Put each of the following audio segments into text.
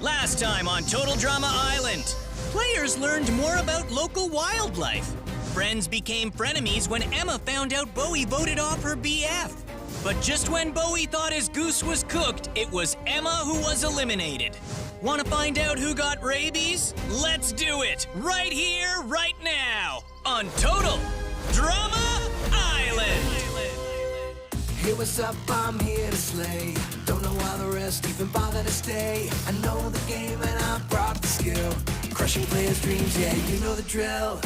Last time on Total Drama Island, players learned more about local wildlife. Friends became frenemies when Emma found out Bowie voted off her BF. But just when Bowie thought his goose was cooked, it was Emma who was eliminated. Want to find out who got rabies? Let's do it right here, right now, on Total Drama Island. Hey, what's up? I'm here to slay. Don't know why the rest even bother to stay. I know the game and I brought the skill. Crushing players' dreams, yeah, you know the drill.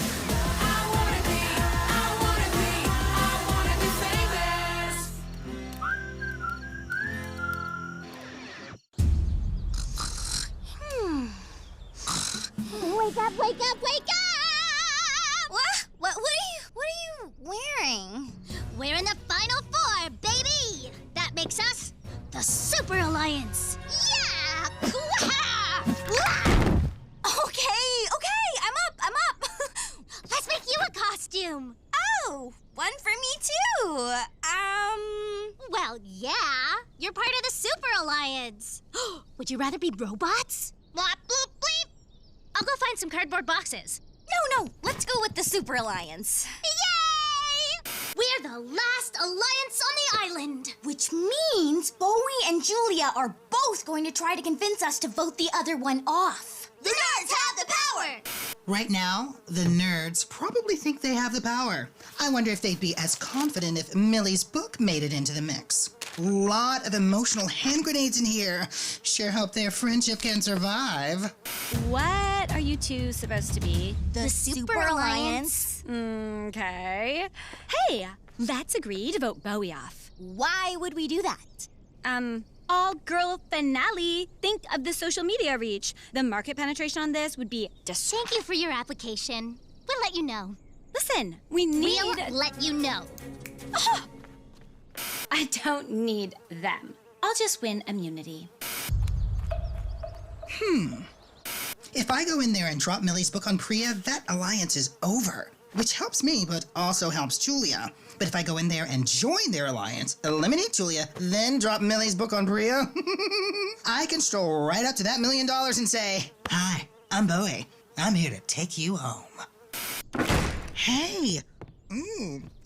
Wake up, wake up, wake up! What are you wearing? We're in the Final Four, baby! That makes us the Super Alliance! Yeah! Okay, I'm up! Let's make you a costume! Oh, one for me too! Well, yeah, you're part of the Super Alliance. Would you rather be robots? Blop, bloop, bleep! I'll go find some cardboard boxes. No, let's go with the Super Alliance. Yay! We're the last alliance on the island. Which means Bowie and Julia are both going to try to convince us to vote the other one off. The nerds have the power! Right now, the nerds probably think they have the power. I wonder if they'd be as confident if Millie's book made it into the mix. Lot of emotional hand grenades in here. Sure hope their friendship can survive. What are you two supposed to be? The Super Alliance? Okay. Hey, let's agree to vote Bowie off. Why would we do that? All-girl finale. Think of the social media reach. The market penetration on this would be Thank you for your application. We'll let you know. Listen, we need... We'll let you know. I don't need them. I'll just win immunity. If I go in there and drop Millie's book on Priya, that alliance is over. Which helps me, but also helps Julia. But if I go in there and join their alliance, eliminate Julia, then drop Millie's book on Priya, I can stroll right up to that $1 million and say, "Hi, I'm Bowie. I'm here to take you home." Hey!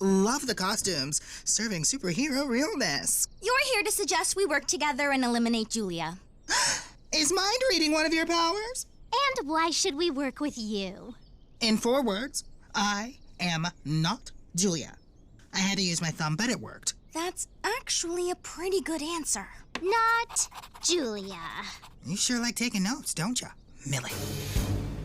Love the costumes. Serving superhero realness. You're here to suggest we work together and eliminate Julia. Is mind reading one of your powers? And why should we work with you? In 4 words, I am not Julia. I had to use my thumb, but it worked. That's actually a pretty good answer. Not Julia. You sure like taking notes, don't you, Millie?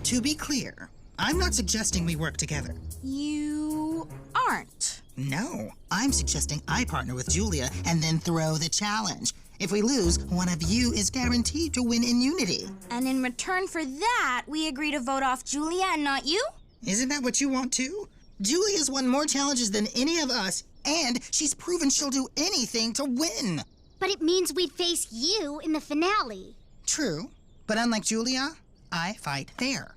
To be clear, I'm not suggesting we work together. You aren't. No, I'm suggesting I partner with Julia and then throw the challenge. If we lose, one of you is guaranteed to win immunity. And in return for that, we agree to vote off Julia and not you? Isn't that what you want too? Julia's won more challenges than any of us, and she's proven she'll do anything to win. But it means we'd face you in the finale. True, but unlike Julia, I fight fair.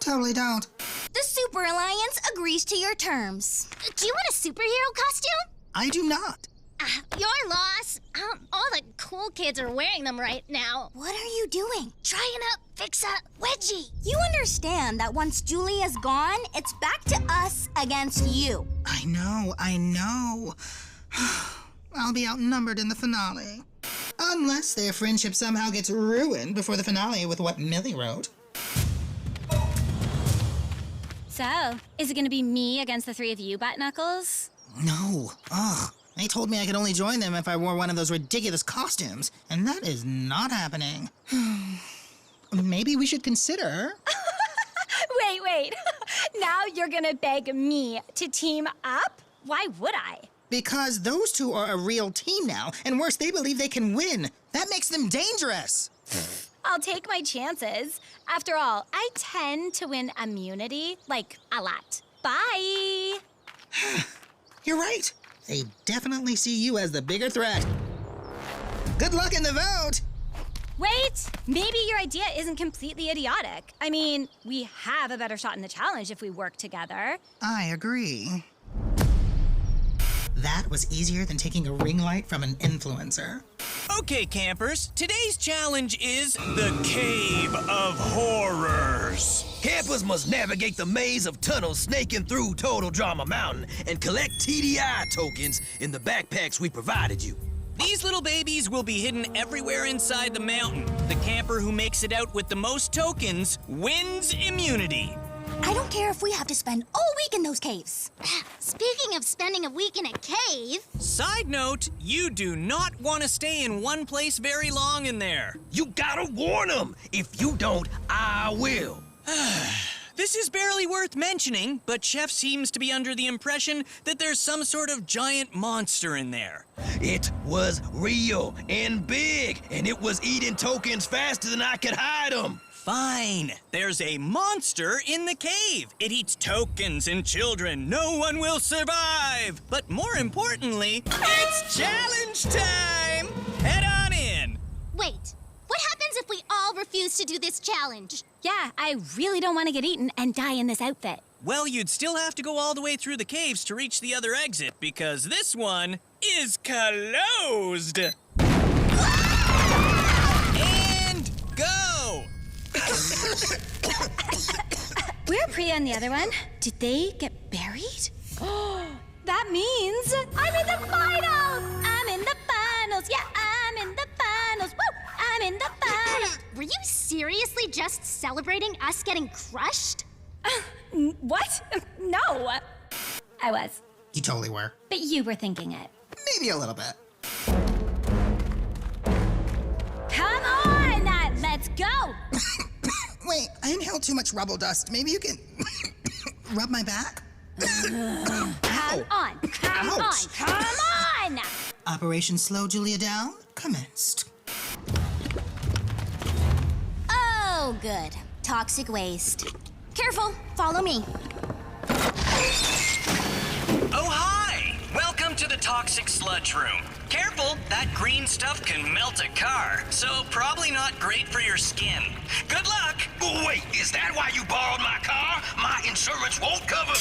Totally don't. The Super Alliance agrees to your terms. Do you want a superhero costume? I do not. Your loss. All the cool kids are wearing them right now. What are you doing? Trying to fix a wedgie. You understand that once Julia's gone, it's back to us against you. I know. I'll be outnumbered in the finale. Unless their friendship somehow gets ruined before the finale with what Millie wrote. So, is it gonna be me against the 3 of you, Butt Knuckles? No. Ugh. They told me I could only join them if I wore one of those ridiculous costumes, and that is not happening. Maybe we should consider... Wait. Now you're gonna beg me to team up? Why would I? Because those two are a real team now, and worse, they believe they can win. That makes them dangerous. I'll take my chances. After all, I tend to win immunity, like, a lot. Bye! You're right. They definitely see you as the bigger threat. Good luck in the vote! Wait! Maybe your idea isn't completely idiotic. I mean, we have a better shot in the challenge if we work together. I agree. That was easier than taking a ring light from an influencer. Okay, campers, today's challenge is the Cave of Horrors. Campers must navigate the maze of tunnels snaking through Total Drama Mountain and collect TDI tokens in the backpacks we provided you. These little babies will be hidden everywhere inside the mountain. The camper who makes it out with the most tokens wins immunity. I don't care if we have to spend all week in those caves. Speaking of spending a week in a cave, Side note, you do not want to stay in one place very long in there. You gotta warn them. If you don't, I will. This is barely worth mentioning, but Chef seems to be under the impression that there's some sort of giant monster in there. It was real and big, and it was eating tokens faster than I could hide them. Fine. There's a monster in the cave. It eats tokens and children. No one will survive. But more importantly, it's challenge time! Head on in. wait. What happens if we all refuse to do this challenge? Yeah, I really don't want to get eaten and die in this outfit. Well, you'd still have to go all the way through the caves to reach the other exit, because this one is closed. And go! Where are Priya and the other one? Did they get buried? Oh, that means I'm in the finals! I'm in the finals! Yeah, I'm in the finals! Woo! I'm in the finals! Were you seriously just celebrating us getting crushed? What? No! I was. You totally were. But you were thinking it. Maybe a little bit. Come on! Let's go! Wait, I inhaled too much rubble dust. Maybe you can rub my back? Come on! Come on! Ouch. Come on! Operation Slow Julia Down commenced. Oh, good. Toxic waste. Careful, follow me. Oh, hi! Welcome to the toxic sludge room. Careful, that green stuff can melt a car, so probably not great for your skin. Good luck! Oh, wait, is that why you borrowed my car? My insurance won't cover.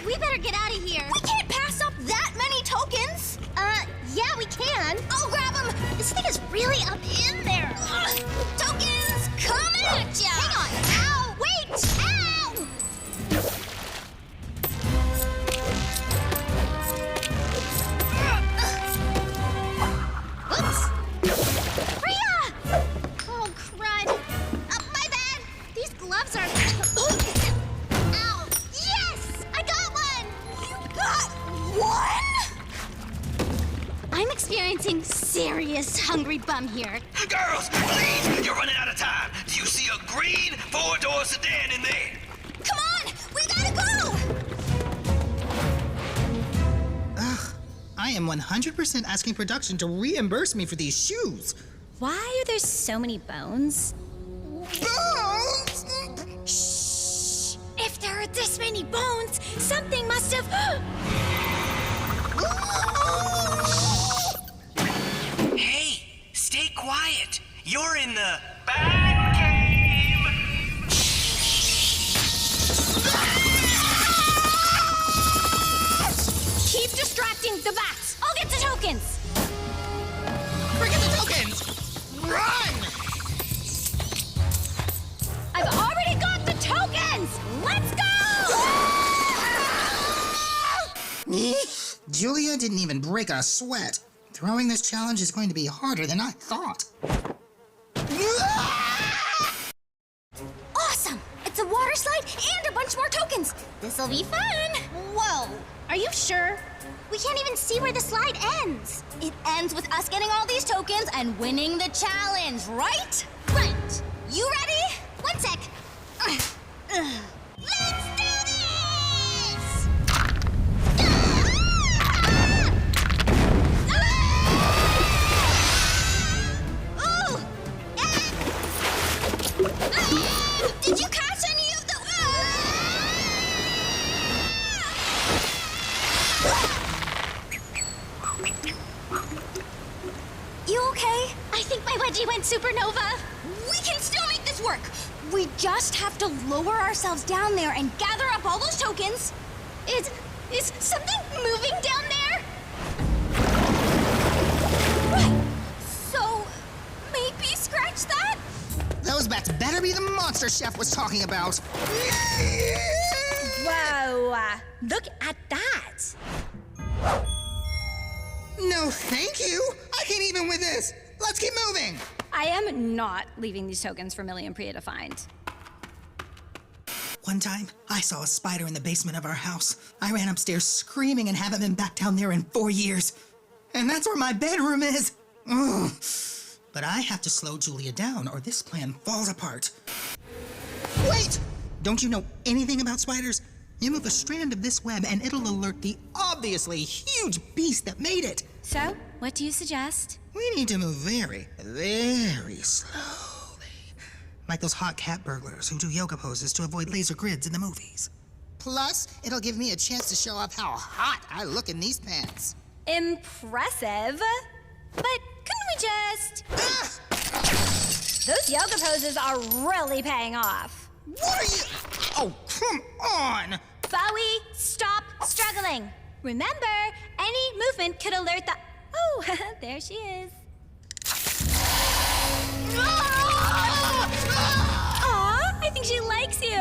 We better get out of here. We can't pass up that many tokens. Yeah, we can. I'll grab them. This thing is really up in there. Tokens coming at ya. Hang on. Ow! Wait! Ow! Oops! Rhea! Oh, crud. My bad. These gloves are... Ow! Yes! I got one! You got one? I'm experiencing serious hungry bum here. Girls, please, you're running out of time. Do you see a green four-door sedan in there? Come on, we gotta go. I am 100% asking production to reimburse me for these shoes. Why are there so many bones? Bones! Shh! If there are this many bones, something must have... Hey, stay quiet. You're in the bad cave. Keep distracting the bats. I'll get the tokens. Forget the tokens! Run! I've already got the tokens. Let's go! Julia didn't even break a sweat. Throwing this challenge is going to be harder than I thought. Awesome! It's a water slide and a bunch more tokens. This'll be fun. Whoa! Are you sure? We can't even see where the slide ends. It ends with us getting all these tokens and winning the challenge, right? Right. You ready? One sec. Let's do this! Ooh! Did you catch any of the... You okay? I think my wedgie went supernova. We can still make this work. We just have to lower ourselves down there and gather up all those tokens. Is something moving down there? Right. Those bats better be the monster Chef was talking about. Whoa, look at that. No, thank you. I can't even with this. Let's keep moving. I am not leaving these tokens for Millie and Priya to find. One time, I saw a spider in the basement of our house. I ran upstairs screaming and haven't been back down there in 4 years. And that's where my bedroom is. Ugh. But I have to slow Julia down or this plan falls apart. Wait! Don't you know anything about spiders? You move a strand of this web and it'll alert the obviously huge beast that made it. So, what do you suggest? We need to move very, very slowly. Like those hot cat burglars who do yoga poses to avoid laser grids in the movies. Plus, it'll give me a chance to show off how hot I look in these pants. Impressive. But couldn't we just... Those yoga poses are really paying off. What are you... Oh, come on! Bowie, stop struggling. Remember, any movement could alert the... Oh, there she is. Aw, I think she likes you.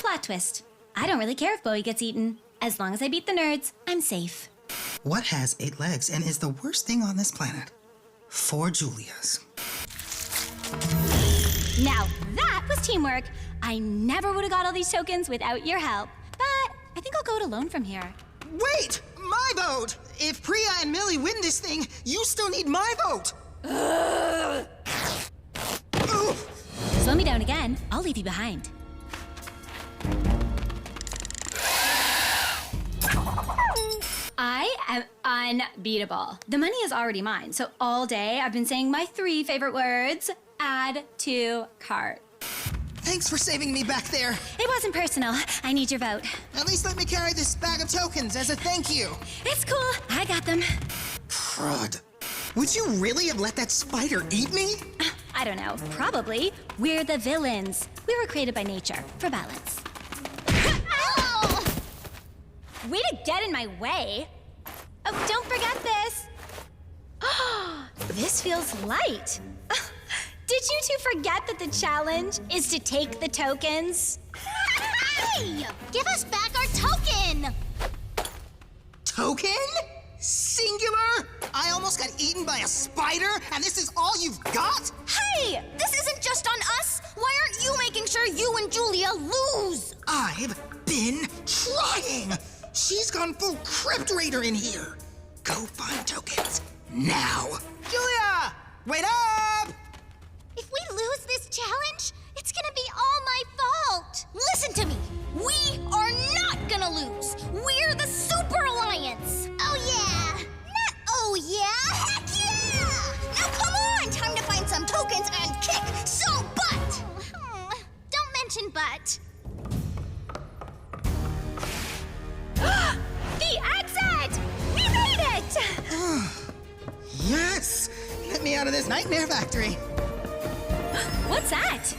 Plot twist. I don't really care if Bowie gets eaten. As long as I beat the nerds, I'm safe. What has 8 legs and is the worst thing on this planet? 4 Julias. Now, that was teamwork. I never would have got all these tokens without your help. But I think I'll go it alone from here. Wait! My vote! If Priya and Millie win this thing, you still need my vote! Slow me down again, I'll leave you behind. I am unbeatable. The money is already mine, so all day I've been saying my 3 favorite words. Add to cart. Thanks for saving me back there. It wasn't personal. I need your vote. At least let me carry this bag of tokens as a thank you. It's cool. I got them. Crud. Would you really have let that spider eat me? I don't know. Probably. We're the villains. We were created by nature for balance. Oh! Way to get in my way. Oh, don't forget this. Oh, this feels light. Did you two forget that the challenge is to take the tokens? Hey! Give us back our token! Token? Singular? I almost got eaten by a spider, and this is all you've got? Hey! This isn't just on us! Why aren't you making sure you and Julia lose? I've been trying! She's gone full Crypt Raider in here! Go find tokens, now! Julia! Wait up! If we lose this challenge, it's gonna be all my fault! Listen to me! We are not gonna lose! We're the Super Alliance! Oh yeah! Not oh yeah! Heck yeah! Now come on! Time to find some tokens and kick some butt! Don't mention butt. The exit! We made it! Yes! Let me out of this nightmare factory! What's that?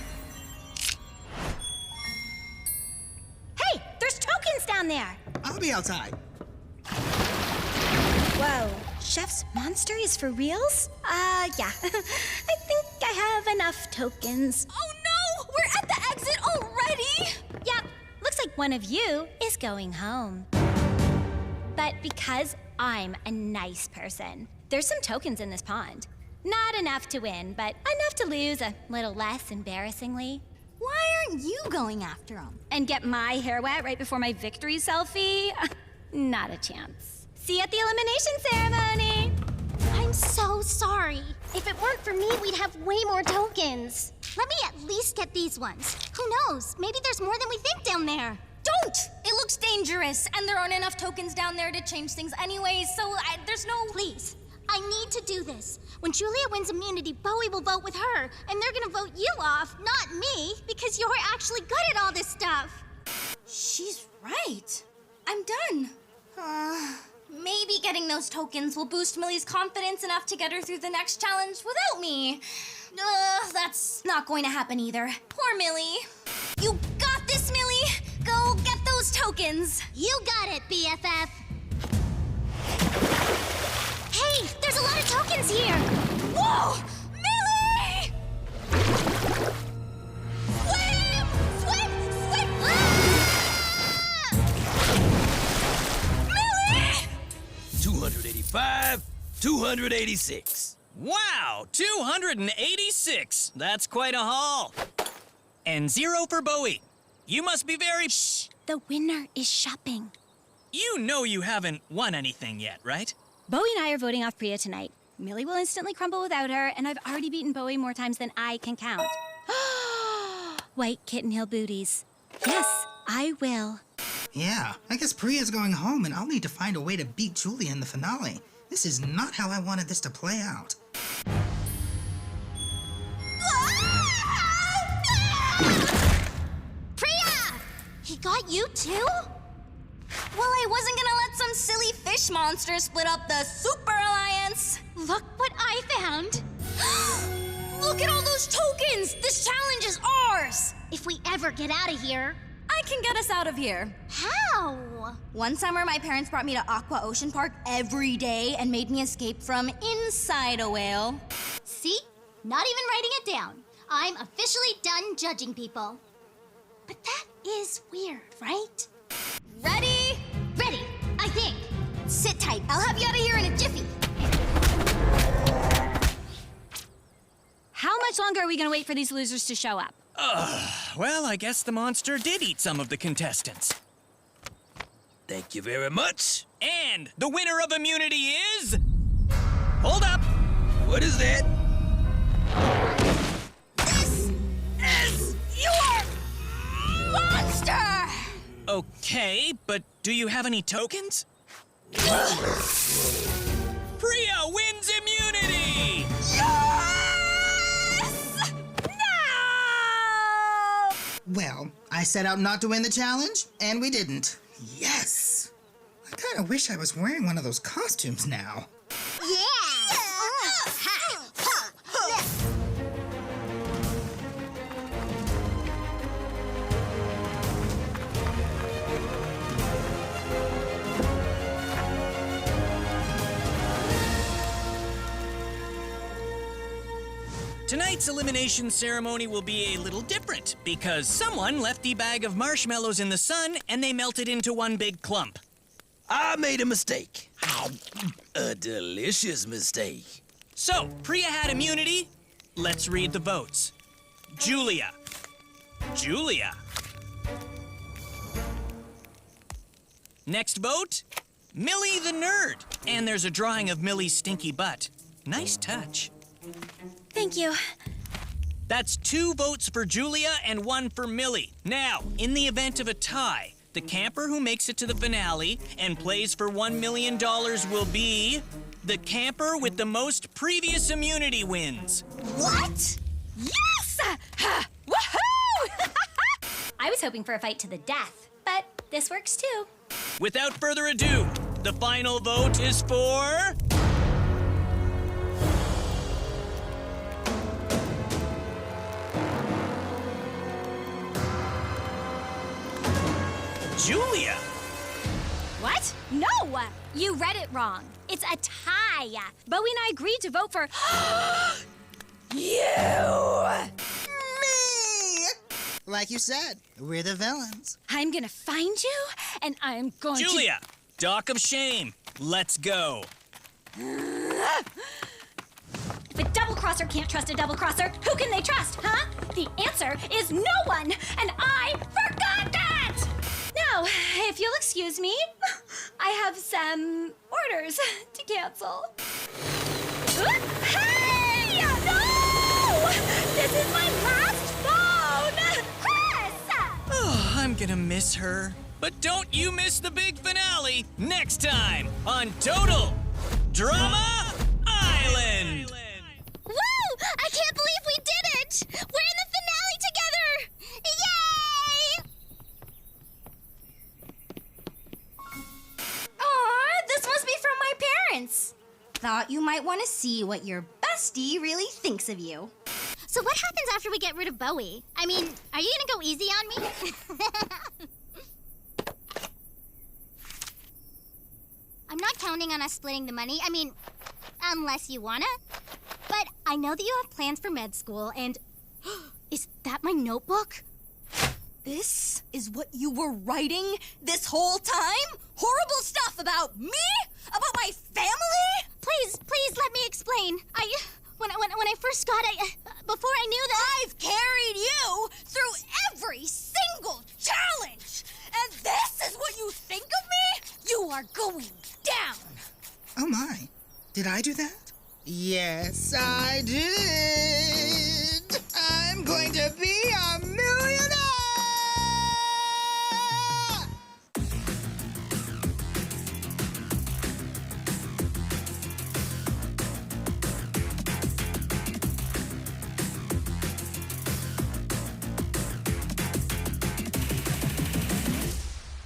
Hey, there's tokens down there! I'll be outside. Whoa, Chef's monster is for reals? Yeah. I think I have enough tokens. Oh no! We're at the exit already! Yep, looks like one of you is going home. But because I'm a nice person, there's some tokens in this pond. Not enough to win, but enough to lose a little less embarrassingly. Why aren't you going after him? And get my hair wet right before my victory selfie? Not a chance. See you at the elimination ceremony! I'm so sorry. If it weren't for me, we'd have way more tokens. Let me at least get these ones. Who knows? Maybe there's more than we think down there. Don't! It looks dangerous, and there aren't enough tokens down there to change things anyways, so there's no... Please, I need to do this. When Julia wins immunity, Bowie will vote with her, and they're gonna vote you off, not me, because you're actually good at all this stuff. She's right. I'm done. Maybe getting those tokens will boost Millie's confidence enough to get her through the next challenge without me. That's not going to happen either. Poor Millie. You got this, Millie! Go get those tokens! You got it, BFF. Hey, there's a lot of tokens here. Whoa! 286. Wow, 286. That's quite a haul. And 0 for Bowie. You must be very... Shh, the winner is shopping. You know you haven't won anything yet, right? Bowie and I are voting off Priya tonight. Millie will instantly crumble without her, and I've already beaten Bowie more times than I can count. White kitten hill booties. Yes, I will. Yeah, I guess Priya's going home, and I'll need to find a way to beat Julia in the finale. This is not how I wanted this to play out. Priya! He got you too? Well, I wasn't gonna let some silly fish monster split up the Super Alliance. Look what I found. Look at all those tokens! This challenge is ours! If we ever get out of here. I can get us out of here. How? One summer, my parents brought me to Aqua Ocean Park every day and made me escape from inside a whale. See? Not even writing it down. I'm officially done judging people. But that is weird, right? Ready? Ready, I think. Sit tight. I'll have you out of here in a jiffy. How much longer are we gonna wait for these losers to show up? Well, I guess the monster did eat some of the contestants. Thank you very much. And the winner of immunity is... Hold up! What is that? This is your monster! Okay, but do you have any tokens? Priya wins immunity! Yes! No! Well, I set out not to win the challenge, and we didn't. Yes! I kind of wish I was wearing one of those costumes now. Yeah! Tonight's elimination ceremony will be a little different because someone left a bag of marshmallows in the sun and they melted into one big clump. I made a mistake. A delicious mistake. So, Priya had immunity. Let's read the votes. Julia. Julia. Next vote, Millie the Nerd. And there's a drawing of Millie's stinky butt. Nice touch. Thank you. That's 2 votes for Julia and 1 for Millie. Now, in the event of a tie, the camper who makes it to the finale and plays for $1 million will be the camper with the most previous immunity wins. What? Yes! Woohoo! I was hoping for a fight to the death, but this works too. Without further ado, the final vote is for... Julia! What? No! You read it wrong. It's a tie. Bowie and I agreed to vote for... Me! Like you said, we're the villains. I'm gonna find you, and I'm going Julia, dock of shame. Let's go. If a double-crosser can't trust a double-crosser, who can they trust, huh? The answer is no one, and I forgot that! Now, if you'll excuse me, I have some orders to cancel. Hey! No! This is my last phone! Chris! Oh, I'm gonna miss her. But don't you miss the big finale next time on Total Drama Island! Woo! I can't believe we did it! We're in the finale together! Yay! Aw, this must be from my parents. Thought you might want to see what your bestie really thinks of you. So what happens after we get rid of Bowie? I mean, are you gonna go easy on me? I'm not counting on us splitting the money. I mean, unless you wanna. But I know that you have plans for med school, and... Is that my notebook? This is what you were writing this whole time? Horrible stuff about me? About my family? Please down. Oh my. Did I do that? Yes, I did. I'm going to be